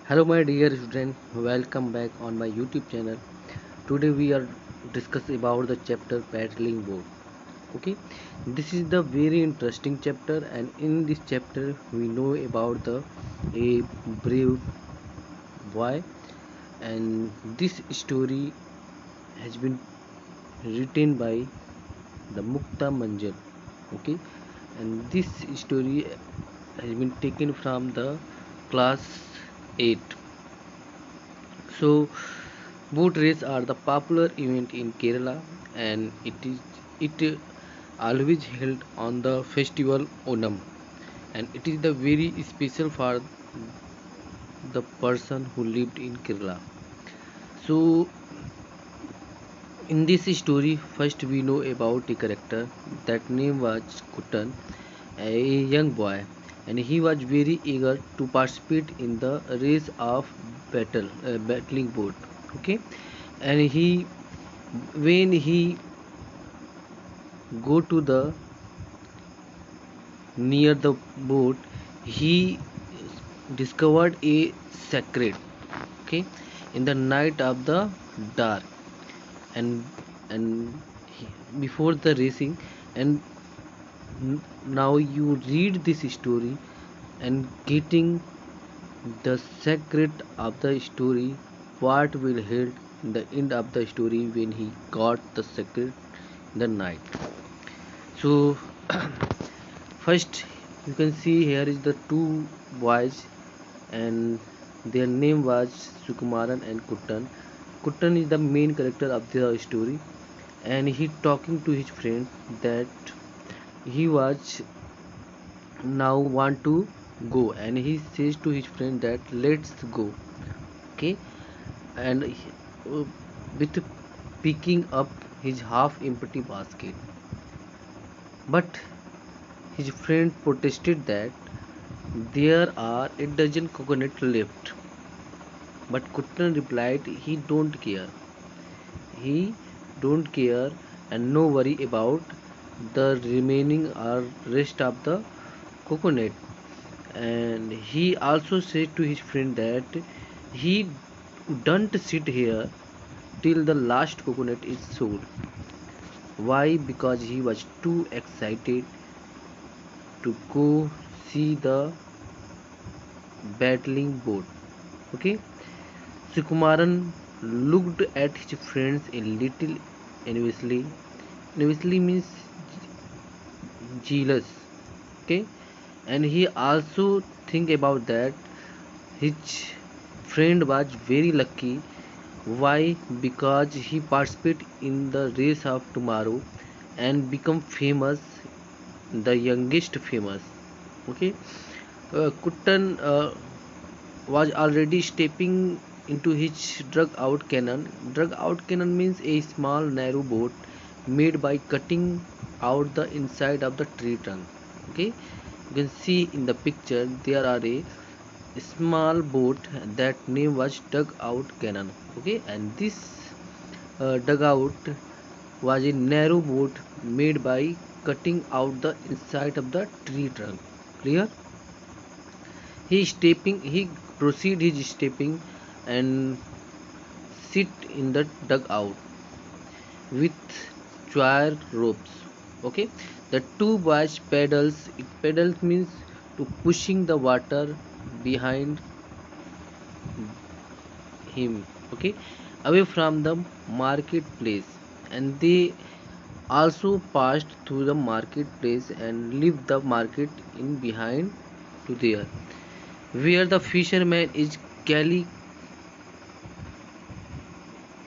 Hello my dear student, welcome back on my YouTube channel. Today we are discuss about the chapter paddling boat. Okay, this is the very interesting chapter, and in this chapter we know about the a brave boy, and this story has been written by the Mukta Manjal. Okay, and this story has been taken from the class 8. So boat race are the popular event in Kerala, and it always held on the festival Onam, and it is the very special for the person who lived in Kerala. So in this story, first we know about the character that name was Kutan, a young boy, and he was very eager to participate in the race of battling boat. Okay, and he when he go to the near the boat, he discovered a secret. Okay, in the night of the dark, and before the racing, and now you read this story and getting the secret of the story, what will held in the end of the story when he got the secret in the night. So first you can see here is the two boys, and their name was Sukumaran and Kuttan. Kuttan is the main character of the story, and he talking to his friend that he was now want to go, and he says to his friend that let's go. Okay, and with picking up his half empty basket, but his friend protested that there are a dozen coconuts left. But Kuttan replied he don't care. He don't care, and no worry about the remaining or rest of the coconut. And he also said to his friend that he don't sit here till the last coconut is sold. Why? Because he was too excited to go see the battling boat. Okay, Sukumaran looked at his friends a little enviously. Enviously means jealous. Okay, and he also think about that his friend was very lucky. Why? Because he participated in the race of tomorrow and become famous, the youngest famous. Okay, Kuttan was already stepping into his drug out cannon. Drug out cannon means a small narrow boat made by cutting out the inside of the tree trunk. Okay, you can see in the picture there are a small boat that name was dug out cannon. Okay, and this dugout was a narrow boat made by cutting out the inside of the tree trunk. Clear? He proceed his stepping and sit in the dugout with wire ropes. Okay, the two boys pedals. It pedals means to pushing the water behind him. Okay, away from the marketplace, and they also passed through the marketplace and leave the market in behind to there, where the fisherman is Cali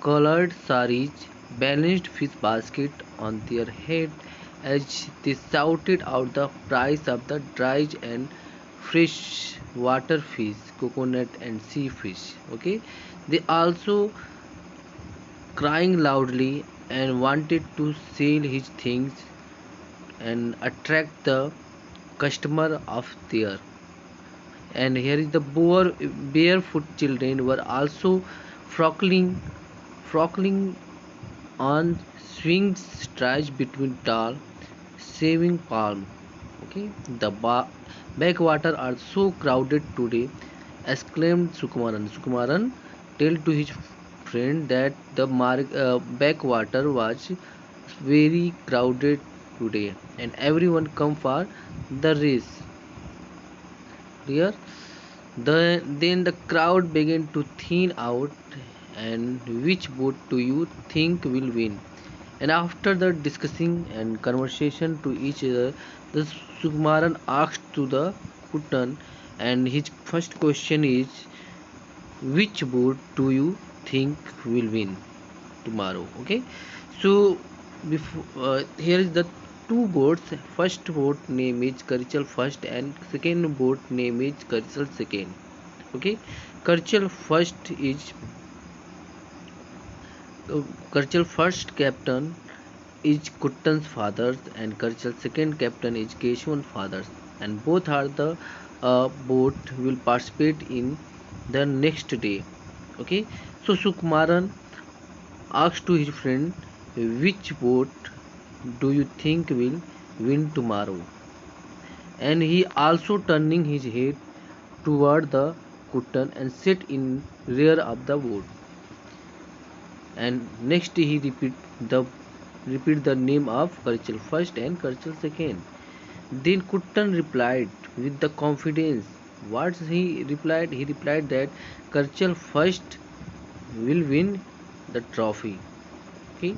colored saris balanced fish basket on their head as they shouted out the price of the dried and fresh water fish, coconut and sea fish. Okay, they also crying loudly and wanted to sell his things and attract the customer of there. And here is the barefoot children were also frolicking on swings stretched between tall saving palm. Okay, the backwater are so crowded today, exclaimed Sukumaran. Sukumaran told to his friend that the backwater was very crowded today and everyone come for the race. Clear? Then the crowd began to thin out. And which boat do you think will win? And after the discussing and conversation to each other, the Sukumaran asked to the Kutan, and his first question is, which boat do you think will win tomorrow? Okay, so here is the two boats. First boat name is Karchal first, and second boat name is Karchal second. Okay, Karchal first is Karchal first captain is Kuttan's father, and Karchal's second captain is Keshwan's father, and both are the boat will participate in the next day. Okay, so Sukumaran asked to his friend, which boat do you think will win tomorrow? And he also turning his head toward the Kuttan and sat in rear of the boat. And next he repeat the name of Karchal first and Karchal second. Then Kuttan replied with the confidence. What he replied? He replied that Karchal first will win the trophy. Okay,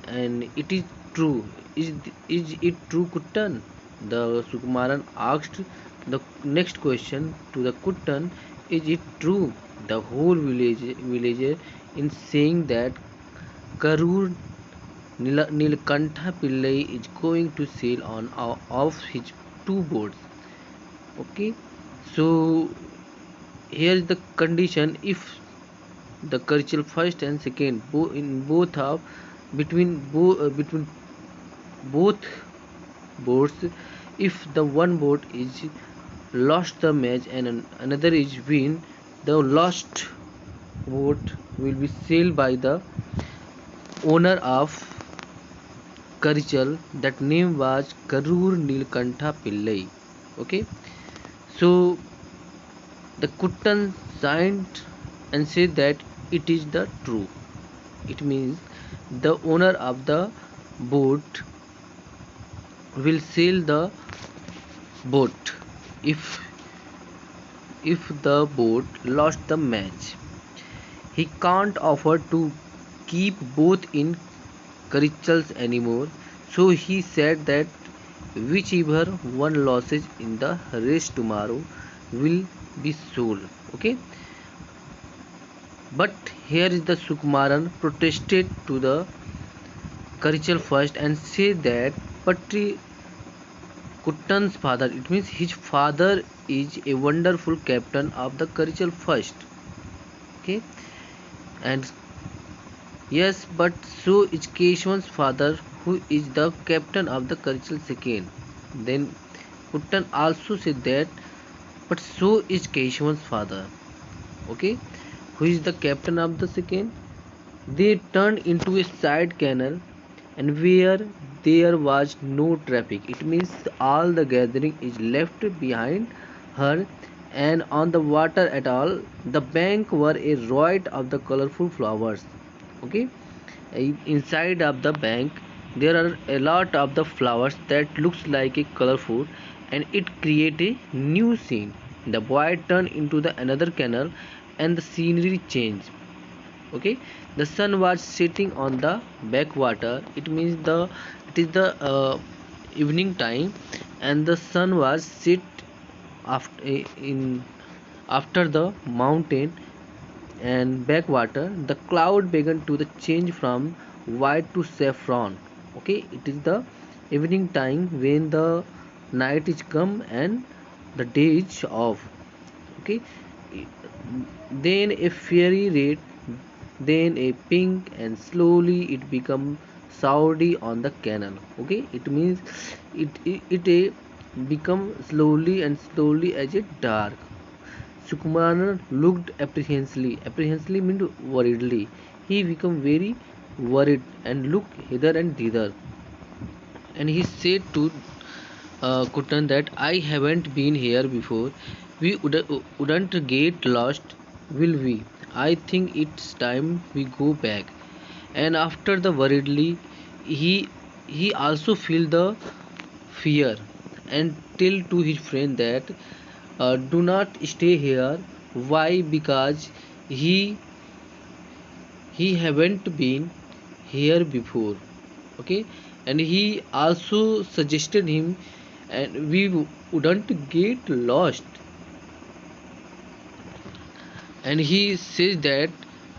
and it is true. Is it true, Kuttan? The Sukumaran asked the next question to the Kuttan. Is it true? The whole villager in saying that Karur Nilkantha Pillai is going to sail on off his two boats. Okay, so here is the condition: if the Karchal first and second in both have between both boats, if the one boat is lost the match and another is win, the lost boat will be sailed by the owner of Karichal. That name was Karur Nilkantha Pillai. Okay, so the Kuttan signed and said that it is the true. It means the owner of the boat will sail the boat if the boat lost the match. He can't afford to keep both in Karichals anymore, so he said that whichever one loses in the race tomorrow will be sold. Okay, but here is the Sukumaran protested to the Karichal first and said that Patri Kuttan's father, it means his father is a wonderful captain of the Karichal first. Okay, and yes, but so is Keshwan's father, who is the captain of the Karichal second. Then Kuttan also said that, but so is Keshwan's father. Okay, who is the captain of the second. They turned into a side canal, and where there was no traffic, it means all the gathering is left behind her, and on the water at all the bank were a riot of the colorful flowers. Okay, inside of the bank there are a lot of the flowers that looks like a colorful, and it create a new scene. The boy turned into the another canal and the scenery changed. Okay, the sun was setting on the backwater. It is the evening time, and the sun was set after the mountain and backwater. The cloud began to the change from white to saffron. Okay, it is the evening time when the night is come and the day is off. Okay, then a fairy red, then a pink, and slowly it become Saudi on the canal. Okay, it means it become slowly and slowly as it dark. Sukumaran looked apprehensively means worriedly. He became very worried and looked hither and thither, and he said to Kutan that I haven't been here before, We wouldn't get lost, will we? I think it's time we go back. And after the worriedly, he he also feel the fear and tell to his friend that do not stay here. Why? Because he he haven't been here before. Okay, and he also suggested him, and we wouldn't get lost. And he says that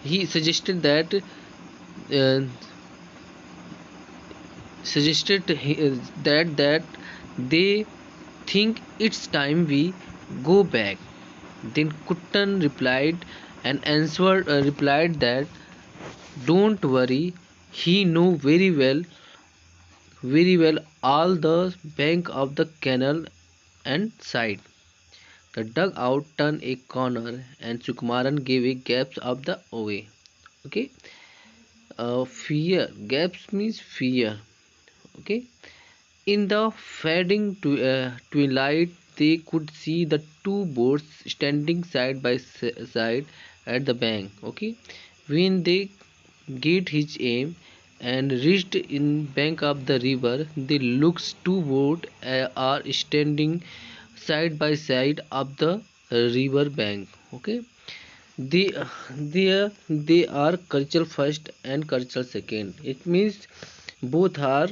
he suggested that uh, that they think it's time we go back. Then Kuttan replied that don't worry, he know very well all the bank of the canal and side. The dugout turned a corner and Sukumaran gave a gasp of the away. Okay, fear. Gasp means fear. Okay, in the fading twilight, they could see the two boats standing side by side at the bank. Okay, when they get his aim and reached in bank of the river, they looks two boats are standing side by side up the river bank. Okay, they they are cultural first and cultural second. It means both are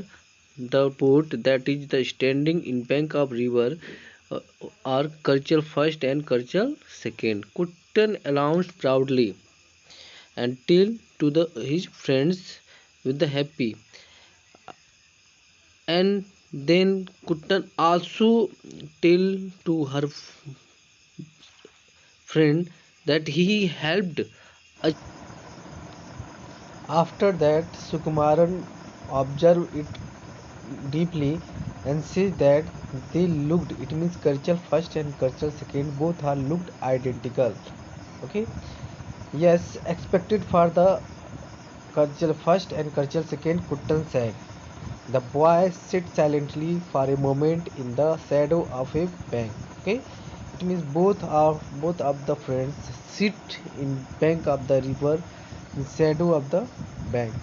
the boat that is the standing in bank of river uh, are cultural first and cultural second. Kuttan announced proudly and tell to his friends with the happy. And then Kuttan also tell to her friend that he helped. After that, Sukumaran observed it deeply and says that they looked, it means culture first and culture second, both are looked identical. Okay, yes, expected for the culture first and culture second, Kuttan said. The boy sits silently for a moment in the shadow of a bank. Okay, it means both of the friends sit in bank of the river in shadow of the bank.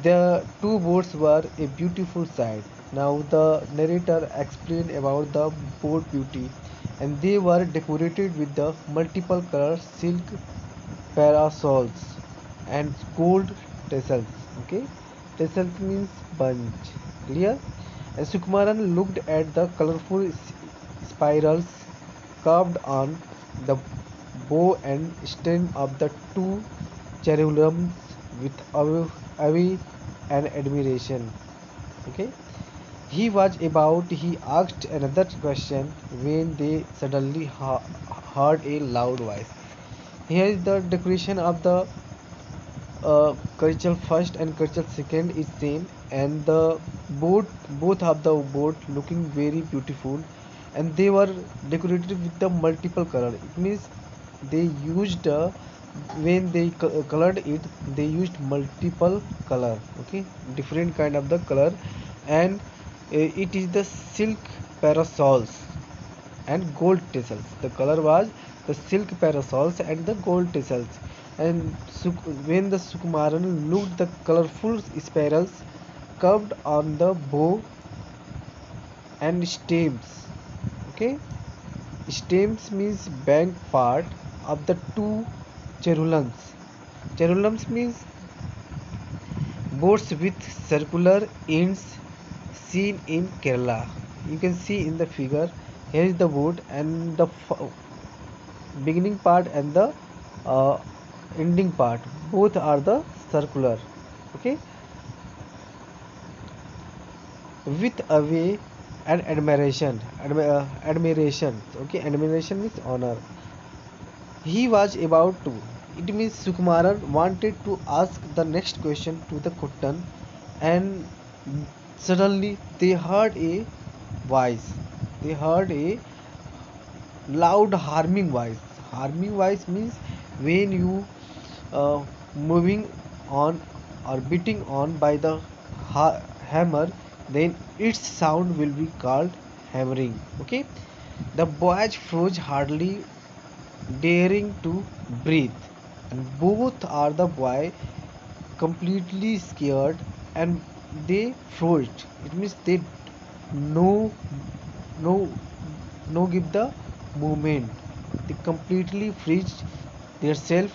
The two boats were a beautiful sight. Now the narrator explained about the boat beauty, and they were decorated with the multiple color silk parasols and gold tassels. Okay, tassels means bunch. Clear? And Sukumaran looked at the colorful spirals carved on the bow and stern of the two cherubims with awe and admiration. Okay, he asked another question when they suddenly heard a loud voice. Here is the decoration of the cultural first and cultural second is same, and the both of the boat looking very beautiful, and they were decorated with the multiple color. It means they used when they colored it, they used multiple color. Okay, different kind of the color. And it is the silk parasols and gold tassels. The color was the silk parasols and the gold tassels. And when the Sukumaran looked the colorful spirals curved on the bow and stems. Okay, stems means bank part of the two cherulums. Cherulums means boats with circular ends seen in Kerala. You can see in the figure. Here is the boat, and the beginning part and the uh, ending part both are the circular. Okay, with away and admiration. Okay, admiration means honor. He was about to, it means Sukumaran wanted to ask the next question to the Kuttan, and suddenly they heard a voice. They heard a loud harming voice. Harming voice means when you moving on or beating on by the hammer, then its sound will be called hammering. Okay, The boys froze, hardly daring to breathe, and both are the boy completely scared, and they froze. It means they no no no give the movement. They completely freeze themselves,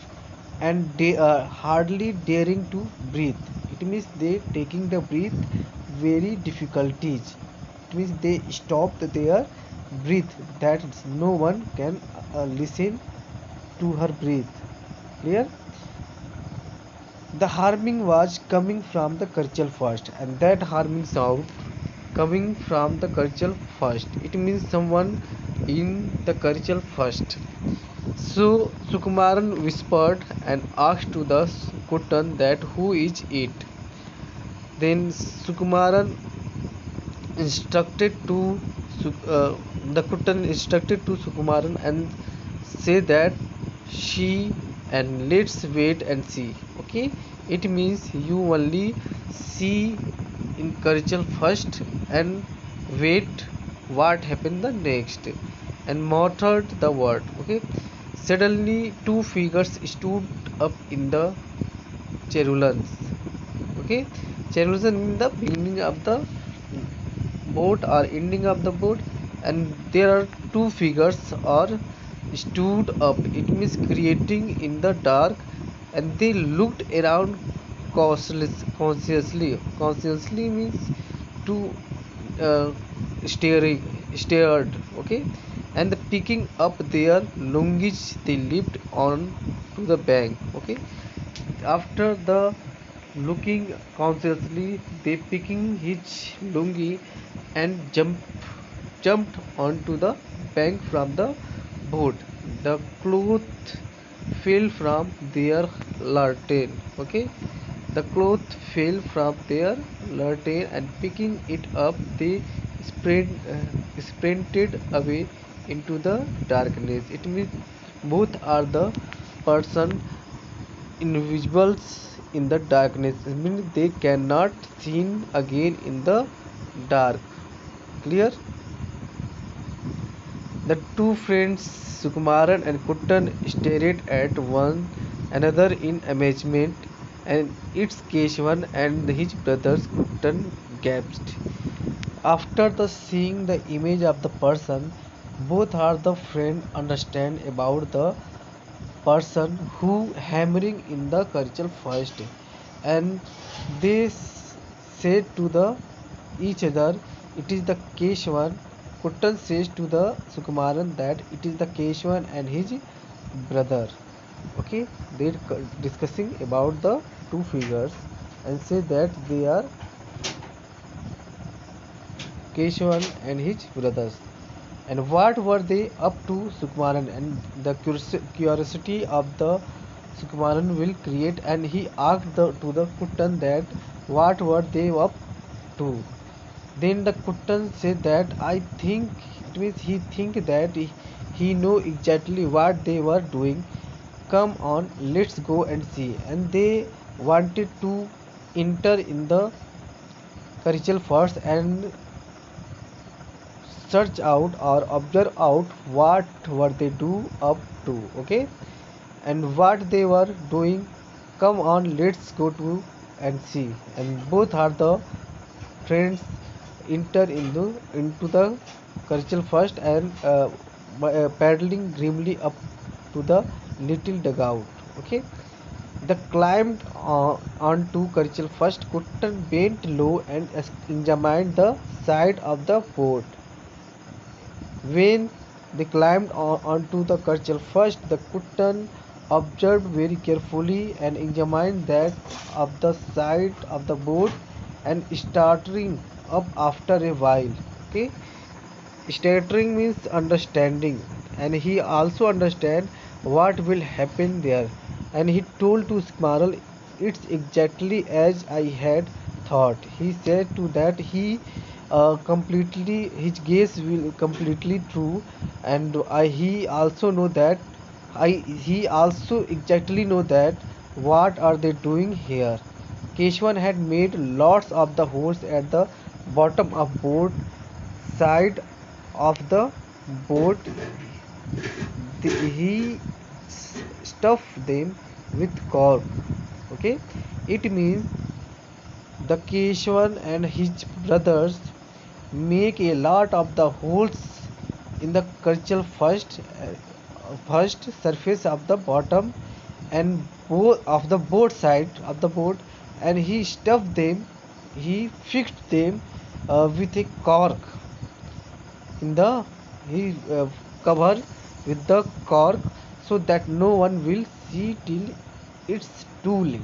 and they are hardly daring to breathe. It means they taking the breath very difficulties. It means they stopped their breath, that no one can listen to her breath. Clear? The harming was coming from the Karchal first, and that harming sound coming from the Karchal first. It means someone in the Karchal first. So Sukumaran whispered and asked to the Kuttan that who is it. Then Sukumaran instructed to the Kuttan instructed to Sukumaran and say that she, and let's wait and see. Okay, it means you only see in Karchal first and wait what happened the next, and muttered the word. Okay, suddenly two figures stood up in the cherulans. Okay, cherulans in the beginning of the boat or ending of the boat, and there are two figures are stood up. It means creating in the dark, and they looked around consciously means to uh, stared. Okay, and the picking up their lungis, they leaped on to the bank. Okay, after the looking consciously, they picking his lungi and jumped onto the bank from the boat. The cloth fell from their lantern. Okay, the cloth fell from their lantern, and picking it up, they sprinted away into the darkness. It means both are the person invisibles in the darkness. It means they cannot seen again in the dark. Clear? The two friends Sukumaran and Kuttan stared at one another in amazement, and it's Keshwan and his brothers Kuttan gasped. After the seeing the image of the person, both are the friend understand about the person who hammering in the culture first, and they said to the each other, it is the Keshwan. Kuttan says to the Sukumaran that it is the Keshwan and his brother. Okay, they're discussing about the two figures and say that they are Keshwan and his brothers. And what were they up to, Sukumaran? And the curiosity of the Sukumaran will create, and he asked to the Kuttan that what were they up to. Then the Kuttan said that I think it means he think that he know exactly what they were doing. Come on, let's go and see. And they wanted to enter in the curricle first and search out or observe out what were they do up to. Okay, and what they were doing. Come on, let's go to and see. And both are the friends enter into the curricle first and paddling grimly up to the little dugout. Okay, the climbed onto curricle first. Kuttan bent low and examined the side of the boat. When they climbed onto the curchel first, the Kuttan observed very carefully and examined that of the side of the boat, and starting up after a while. Okay, stuttering means understanding, and he also understand what will happen there. And he told to Smarl, it's exactly as I had thought. He said to that he completely his guess will completely true, and he also know that he also exactly know that what are they doing here. Keshwan had made lots of the holes at the bottom of boat side of the boat, he stuffed them with cork. Okay, it means the Keshwan and his brothers make a lot of the holes in the cultural first surface of the bottom and both of the both side of the boat, and he stuffed them, he fixed them with a cork in the he cover with the cork so that no one will see till it's too late.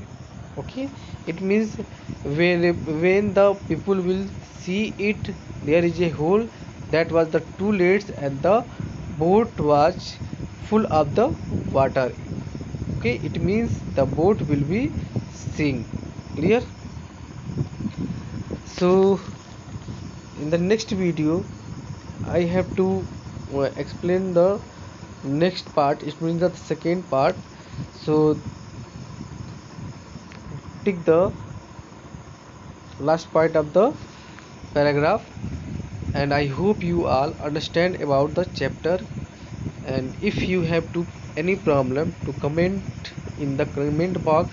Okay, it means when the people will see it, there is a hole, that was the too late and the boat was full of the water. Okay, it means the boat will be sink. Clear? So in the next video I have to explain the next part. It means the second part. So take the last part of the paragraph, and I hope you all understand about the chapter. And if you have to any problem, to comment in the comment box,